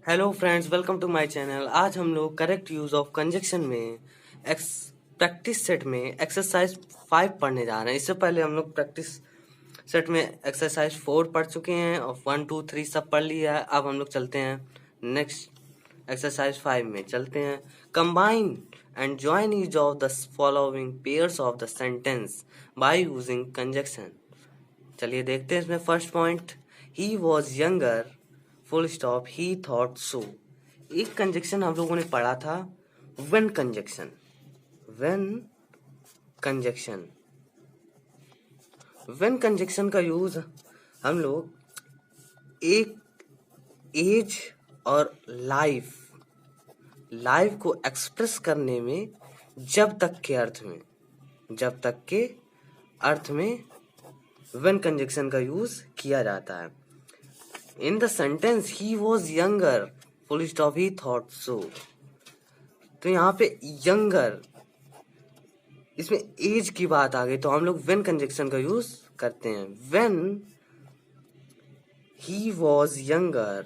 Hello friends, welcome to my channel. आज हम लोग करेक्ट यूज ऑफ कंजक्शन में एक्स प्रैक्टिस सेट में एक्सरसाइज 5 पढ़ने जा रहे हैं। इससे पहले हम लोग प्रैक्टिस सेट में एक्सरसाइज 4 पढ़ चुके हैं और 1 2 3 सब पढ़ लिया है। अब हम लोग चलते हैं नेक्स्ट एक्सरसाइज 5 में। चलते हैं। Combine and join each of the following pairs of the sentence by using conjunction. चलिए देखते हैं इसमें first point. He was younger full stop he thought so. एक कंजक्शन हम लोगों ने पढ़ा था, when conjunction. When conjunction when conjunction का यूज हम लोग एक एज और लाइफ को एक्सप्रेस करने में जब तक के अर्थ में व्हेन कंजक्शन का यूज किया जाता है। इन the sentence he was younger full stop he thought so. तो यहाँ पे यंगर, इसमें एज की बात आ गई तो हम लोग व्हेन कंजक्शन का यूज करते हैं। When he was younger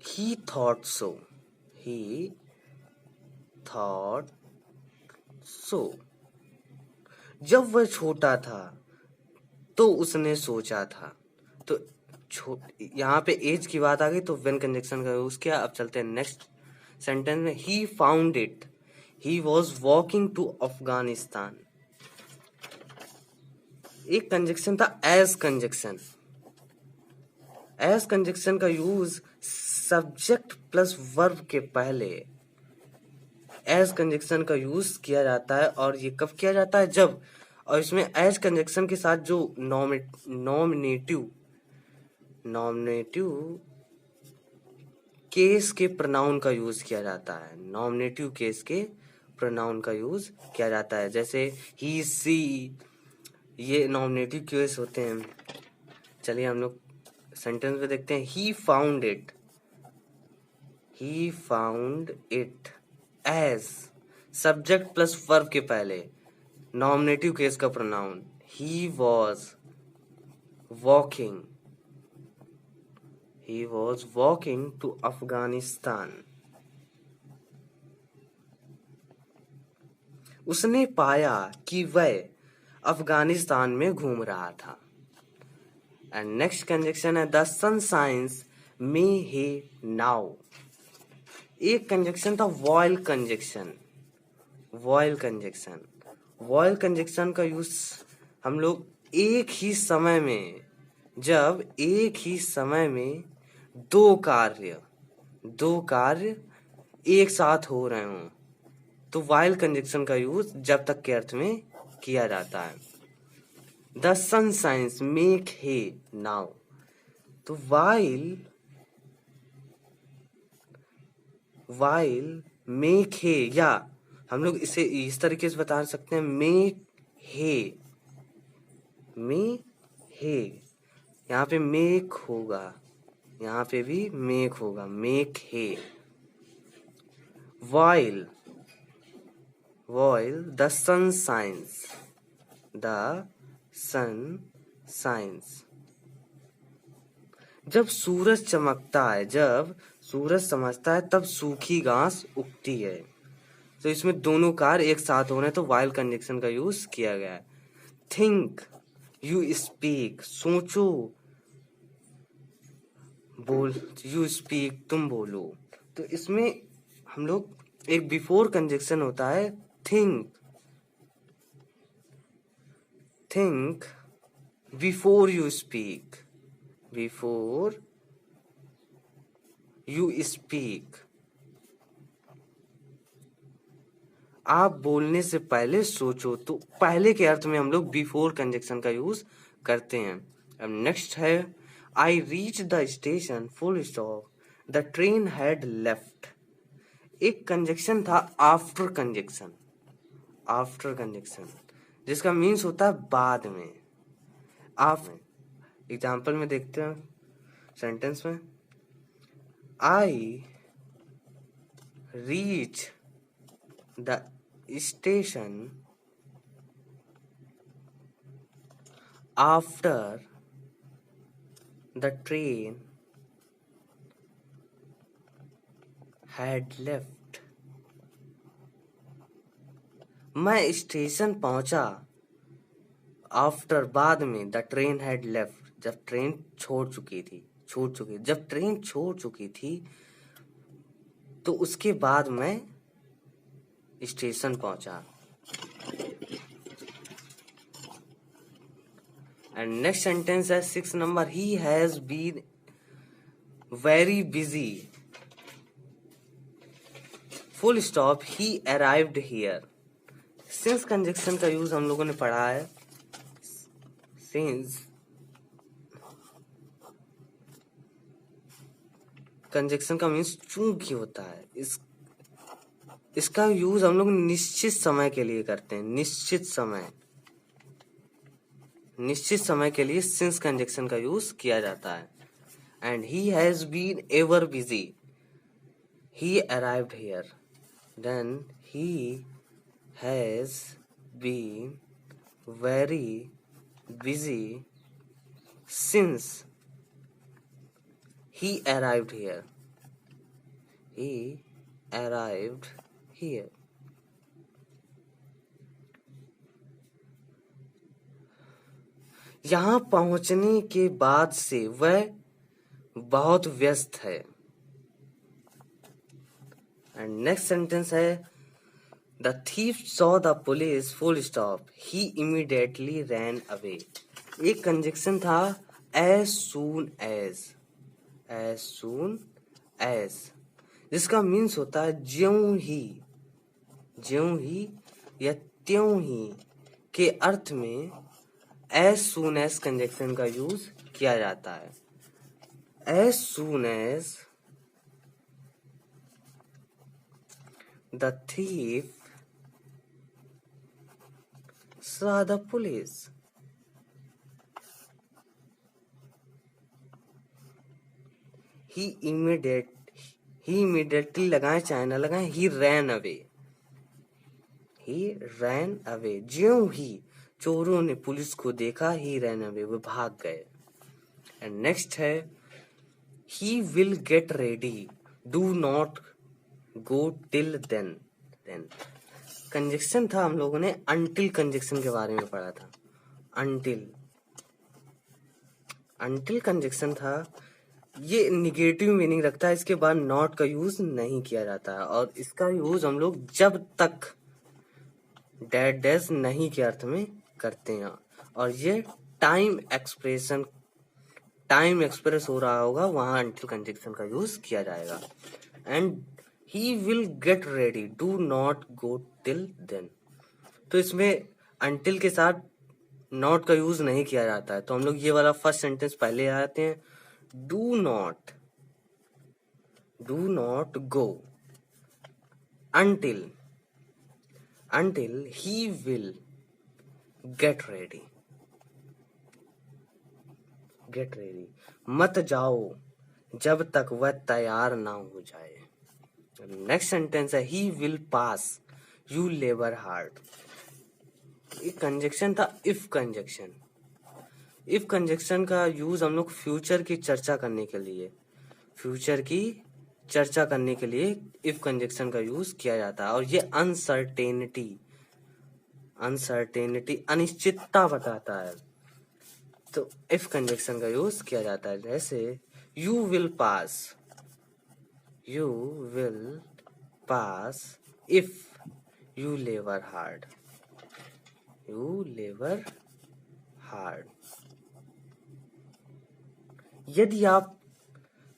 he thought so he thought so. जब वह छोटा था तो उसने सोचा था। तो यहाँ पे एज की बात आ गई तो व्हेन कंजक्शन का यूज किया। अब चलते हैं नेक्स्ट सेंटेंस में। He found it he was walking to Afghanistan. एक कंजक्शन था एज कंजक्शन। एज कंजक्शन का यूज सब्जेक्ट प्लस वर्ब के पहले एज कंजक्शन का यूज किया जाता है। और ये कब किया जाता है? जब, और इसमें एज कंजक्शन के साथ जो नॉमिनेटिव केस के प्रोनाउन का यूज किया जाता है। नॉमिनेटिव केस के प्रोनाउन का यूज किया जाता है, जैसे ही सी, ये नॉमिनेटिव केस होते हैं। चलिए हम लोग सेंटेंस में देखते हैं। He found it as subject plus verb के पहले नॉमिनेटिव केस का pronoun. He was walking to Afghanistan. उसने पाया कि वह अफगानिस्तान में घूम रहा था। एंड नेक्स्ट कंजक्शन है the sun shines may hay now. एक कंजक्शन था वॉयल कंजक्शन का यूज हम लोग जब एक ही समय में दो कार्य एक साथ हो रहे हों तो वाइल कंजक्शन का यूज जब तक के अर्थ में किया जाता है। The sun shines make hay now. तो वाइल मेक हे, या हम लोग इसे इस तरीके से बता सकते हैं। मेक हे यहाँ पे मेक होगा, यहाँ पे भी मेक होगा। Make hay while the sun shines. जब सूरज चमकता है तब सूखी घास उगती है। तो इसमें दोनों कार्य एक साथ हो रहे हैं तो वाइल कंजक्शन का यूज किया गया है। थिंक यू स्पीक, सोचो यू स्पीक, तुम बोलो। तो इसमें हम लोग एक बिफोर कंजक्शन होता है। Think before you speak. आप बोलने से पहले सोचो। तो पहले के अर्थ में हम लोग बिफोर कंजक्शन का यूज करते हैं। अब नेक्स्ट है I reach the station full stop the train had left. एक कंजक्शन था आफ्टर कंजक्शन जिसका मीन्स होता है बाद में। एग्जाम्पल में देखते हैं सेंटेंस में। I reach the station after the train had left. मैं स्टेशन पहुंचा आफ्टर बाद में द ट्रेन हैड लेफ्ट, जब ट्रेन छूट चुकी जब ट्रेन छोड़ चुकी थी तो उसके बाद मैं स्टेशन पहुंचा. एंड नेक्स्ट सेंटेंस है 6 number, he has been very busy full stop he arrived here. Since conjunction का यूज हम लोगों ने पढ़ा है. सिंस कंजक्शन का मीन्स चूंकि होता है. इसका यूज हम लोग निश्चित समय के लिए करते हैं. निश्चित समय के लिए सिंस कंजक्शन का यूज किया जाता है. And he has been ever busy he arrived here. Then he has been very busy since he arrived here. यहाँ पहुंचने के बाद से वह बहुत व्यस्त है. एंड नेक्स्ट सेंटेंस है The thief saw the police full stop. He immediately ran away. एक कंजक्शन था as soon as, जिसका मीन्स होता है ज्यों ही या त्यों ही के अर्थ में as soon as कंजक्शन का यूज किया जाता है. As soon as the thief saw the police, he immediately लगाए चाहे ना लगाए, he ran away. ज्यों ही चोरों ने पुलिस को देखा, he ran away, वे भाग गए. एंड नेक्स्ट है he will get ready, do not go till then. Conjunction था हम लोगों ने until कंजक्शन के बारे में पढ़ा था. until कंजक्शन था, ये निगेटिव मीनिंग रखता है. इसके बाद नॉट का यूज नहीं किया जाता है और इसका यूज हम लोग जब तक डेड डेज नहीं के अर्थ में करते हैं. और ये टाइम एक्सप्रेस हो रहा होगा वहां until कंजक्शन का यूज किया जाएगा. And he will get ready, do not go till then. तो इसमें until के साथ not का यूज नहीं किया जाता है. तो हम लोग ये वाला फर्स्ट सेंटेंस पहले आते हैं. do not go until he will get ready. मत जाओ जब तक वह तैयार ना हो जाए. नेक्स्ट सेंटेंस है he will pass, you labor hard. एक कंजक्शन था if कंजक्शन का यूज हम लोग फ्यूचर की चर्चा करने के लिए if कंजक्शन का यूज किया जाता है. और ये अनसर्टेनिटी अनिश्चितता बताता है. तो if कंजक्शन का यूज किया जाता है. जैसे you will pass if you labor hard. यदि आप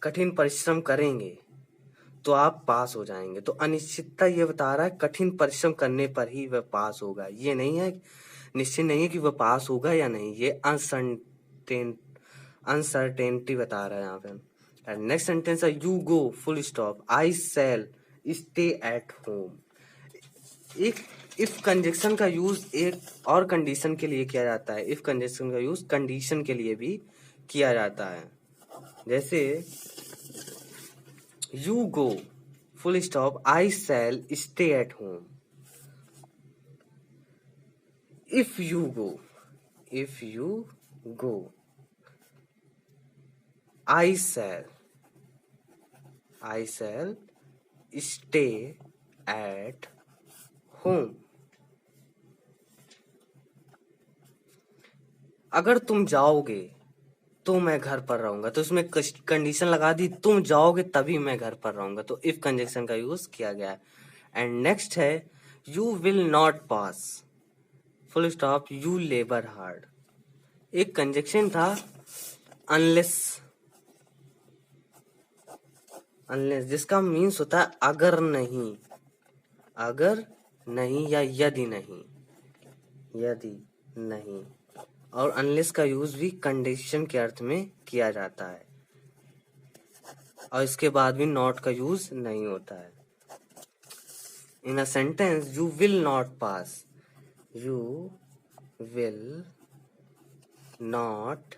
कठिन परिश्रम करेंगे तो आप पास हो जाएंगे. तो अनिश्चितता ये बता रहा है कठिन परिश्रम करने पर ही वह पास होगा. ये नहीं है, निश्चित नहीं है कि वह पास होगा या नहीं. ये अनसर्टेनिटी बता रहा है यहाँ पे. नेक्स्ट सेंटेंस है you go full stop, I shell stay at home. एक इफ कंजक्शन का यूज एक और कंडीशन के लिए किया जाता है. इफ कंजक्शन का यूज कंडीशन के लिए भी किया जाता है. जैसे you go full stop, I shell stay at home. If you go. I shall stay at home. अगर तुम जाओगे तो मैं घर पर रहूंगा, तो इसमें कंडीशन लगा दी, तुम जाओगे तभी मैं घर पर रहूंगा, तो इफ कंजक्शन का यूज किया गया है। एंड नेक्स्ट है you will not pass, full stop, you labour hard. एक कंजक्शन था अनलेस, जिसका मीन्स होता है अगर नहीं या यदि नहीं, और अनलेस का यूज भी कंडीशन के अर्थ में किया जाता है, और इसके बाद भी नॉट का यूज नहीं होता है। In a sentence you will not pass, you will not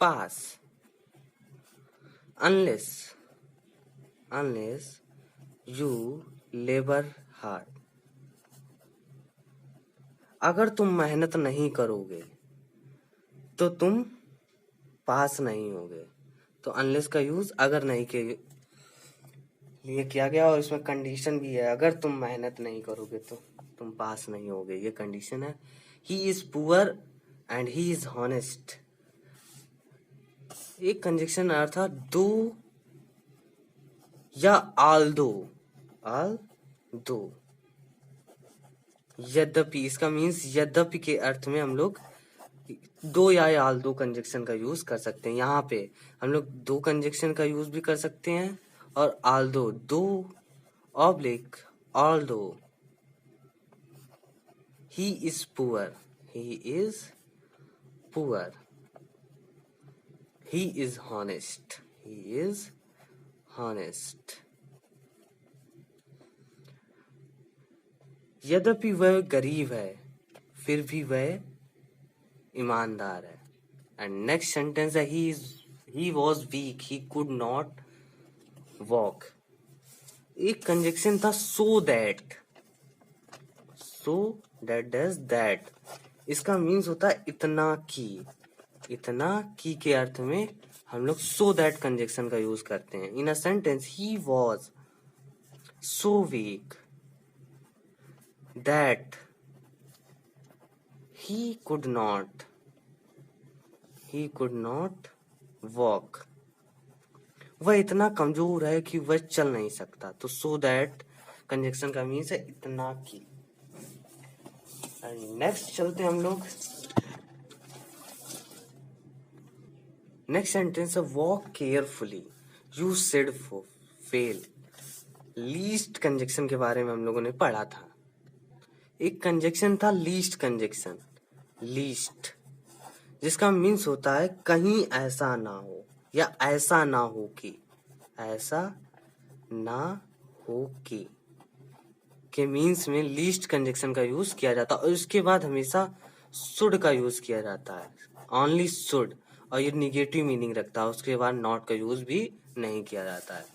pass unless you labour hard. अगर तुम मेहनत नहीं करोगे तो तुम पास नहीं होगे, तो अनलेस का यूज अगर नहीं के लिए किया गया, और इसमें कंडीशन भी है, अगर तुम मेहनत नहीं करोगे तो तुम पास नहीं होगे, ये कंडीशन है। He is poor and he is honest. एक कंजक्शन अर्थ था दो या आल्दो, यद्यपि, इसका मीन्स यद्यपि के अर्थ में हम लोग दो या आल्दो कंजक्शन का यूज कर सकते हैं। यहाँ पे हम लोग दो कंजक्शन का यूज भी कर सकते हैं, और आल्दो, दो oblique although, he is poor, he is honest, यद्यपि वह गरीब है फिर भी वह ईमानदार है। एंड नेक्स्ट सेंटेंस है he was weak, he could not walk. एक कंजक्शन था सो दैट डज दैट, इसका मीन्स होता है इतना की के अर्थ में हम लोग सो दैट कंजक्शन का यूज करते हैं। In a sentence he was so weak that he could not walk, वह इतना कमजोर है कि वह चल नहीं सकता, तो so that कंजक्शन का मीन्स है इतना की। नेक्स्ट चलते हैं हम लोग, नेक्स्ट सेंटेंस है walk carefully, you said fail. Least conjunction के बारे में हम लोगों ने पढ़ा था। एक कंजक्शन था लीस्ट कंजक्शन, जिसका मीन्स होता है कहीं ऐसा ना हो, या ऐसा ना हो कि के मीन्स में लीस्ट कंजक्शन का यूज किया जाता है, और उसके बाद हमेशा शुड का यूज किया जाता है, ओनली शुड, और ये निगेटिव मीनिंग रखता है, उसके बाद नॉट का यूज भी नहीं किया जाता है।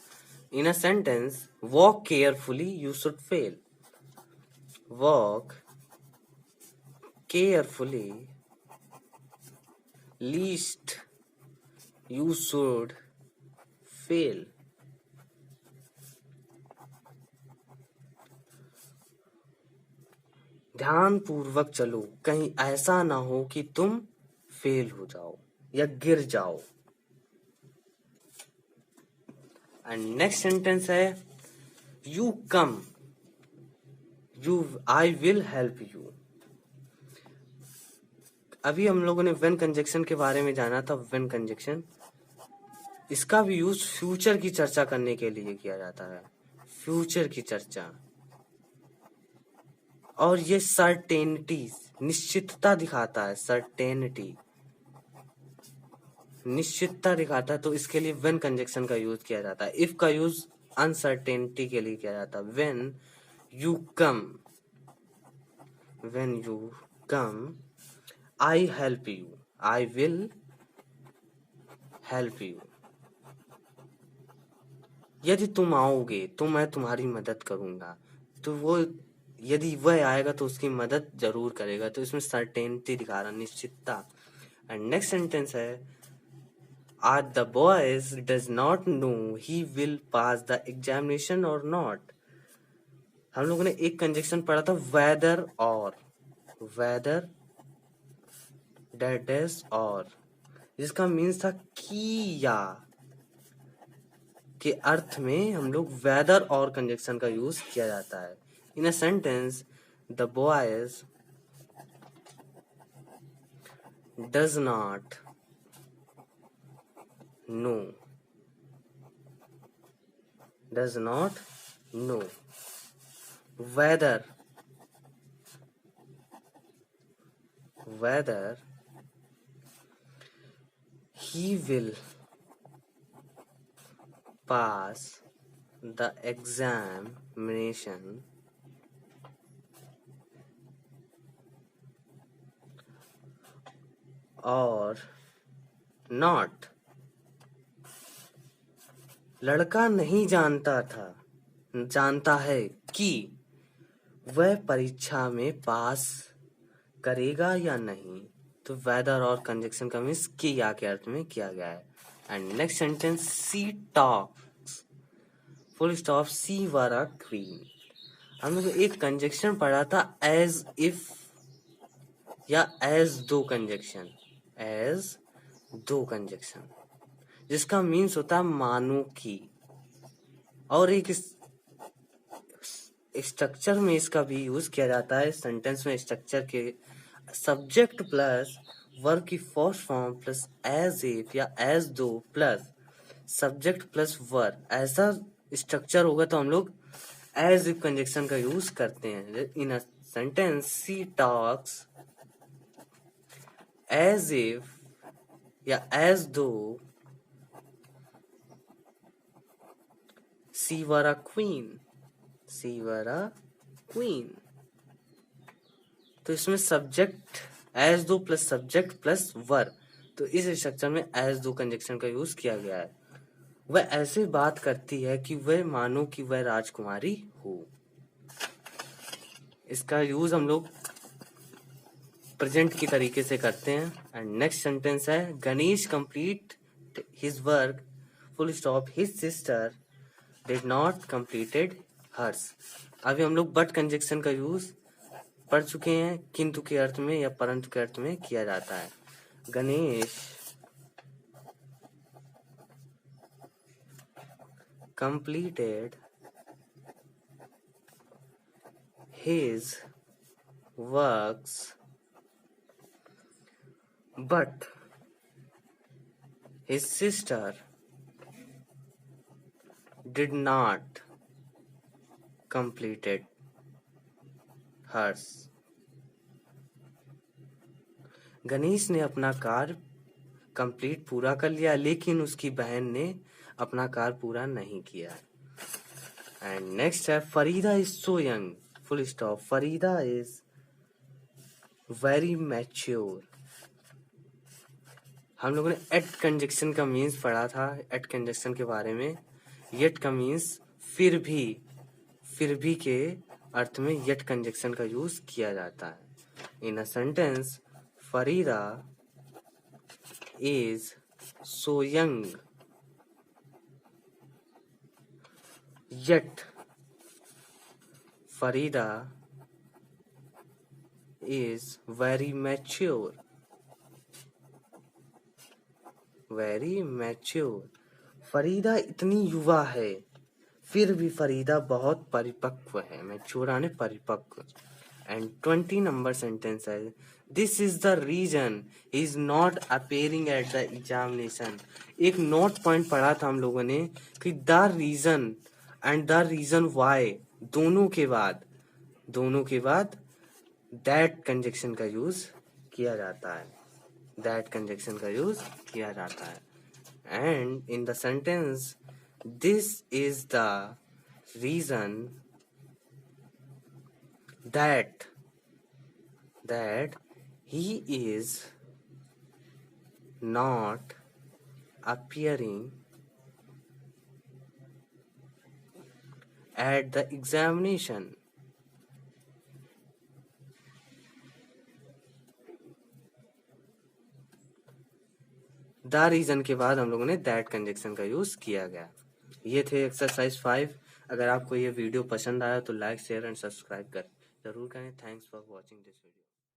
In a sentence walk carefully you should fall, walk carefully least you should fail। ध्यान पूर्वक चलो, कहीं ऐसा ना हो कि तुम फेल हो जाओ या गिर जाओ। एंड नेक्स्ट सेंटेंस है you come, I will help you. अभी हम लोगों ने व्हेन कंजक्शन के बारे में जाना था। व्हेन कंजक्शन, इसका भी यूज फ्यूचर की चर्चा करने के लिए किया जाता है, फ्यूचर की चर्चा, और ये सर्टेनिटी, निश्चितता दिखाता है, निश्चितता दिखाता है, तो इसके लिए व्हेन कंजक्शन का यूज किया जाता है। इफ का यूज अनसर्टेनिटी के लिए किया जाता है। When you come I help you, I will help you। यदि तुम आओगे तो मैं तुम्हारी मदद करूंगा, तो वो यदि वह आएगा तो उसकी मदद जरूर करेगा, तो इसमें सर्टेनिटी दिखा रहा, निश्चितता। एंड नेक्स्ट सेंटेंस है are the boys does not know he will pass the examination और नॉट। हम लोगों ने एक कंजक्शन पढ़ा था वेदर और, वेदर डेट इज और, जिसका मीन्स था कि या के अर्थ में हम लोग वेदर और कंजक्शन का यूज किया जाता है। In a sentence the boys does not know, does not know whether, whether he will pass the examination or not। लड़का नहीं जानता है कि वह परीक्षा में पास करेगा या नहीं। तो वेदर और कंजक्शन का मीन्स कि या के अर्थ में किया गया है। And next sentence she talks full stop she were a queen. हम लोग एक कंजक्शन पढ़ा था एज इफ या as though conjunction, as though conjunction, जिसका मीन्स होता है मानो कि। और एक स्ट्रक्चर में इसका भी यूज किया जाता है सेंटेंस में। स्ट्रक्चर के सब्जेक्ट प्लस वर्ब की first form plus as if या as though plus subject plus verb, ऐसा स्ट्रक्चर होगा तो हम लोग एज इफ कंजक्शन का यूज करते हैं। In a sentence she talks as if या as though she were a queen, C were a queen. तो इसमें subject as though plus subject plus verb, तो इस स्ट्रक्चर में एज दो कंजक्शन का यूज किया गया है। वह ऐसे बात करती है कि वह मानो कि वह राजकुमारी हो। इसका यूज हम लोग प्रेजेंट की तरीके से करते हैं। एंड नेक्स्ट सेंटेंस है Ganesh complete his work full stop his sister did not completed hers. अभी हम लोग बट कंजक्शन का यूज पढ़ चुके हैं, किंतु के अर्थ में या परंतु के अर्थ में किया जाता है। Ganesh completed his works but his sister did not completed hers। Ganesh ने अपना कार्य कंप्लीट पूरा कर लिया, लेकिन उसकी बहन ने अपना कार्य पूरा नहीं किया। एंड नेक्स्ट है Farida is so young full stop Farida is very mature. हम लोगों ने एट कंजक्शन का मीन्स पढ़ा था, एट कंजक्शन के बारे में। येट का मीन्स फिर भी के अर्थ में येट कंजक्शन का यूज किया जाता है। In a sentence Farida is so young yet Farida is very mature, very mature। Farida इतनी युवा है, फिर भी फरीदा बहुत परिपक्व है। मैच्योर आने परिपक्व। एंड 20 नंबर सेंटेंस है this is the reason he is not appearing at the examination. एक नोट पॉइंट पढ़ा था हम लोगों ने कि the reason and the reason why, दोनों के बाद दैट कंजक्शन का यूज किया जाता है, दैट कंजक्शन का यूज किया जाता है। And in the sentence this is the reason that he is not appearing at the examination। The reason के बाद हम लोगों ने दैट कंजक्शन का यूज किया गया। ये थे एक्सरसाइज 5। अगर आपको ये वीडियो पसंद आया तो लाइक शेयर एंड सब्सक्राइब कर जरूर करें। Thanks for watching this video.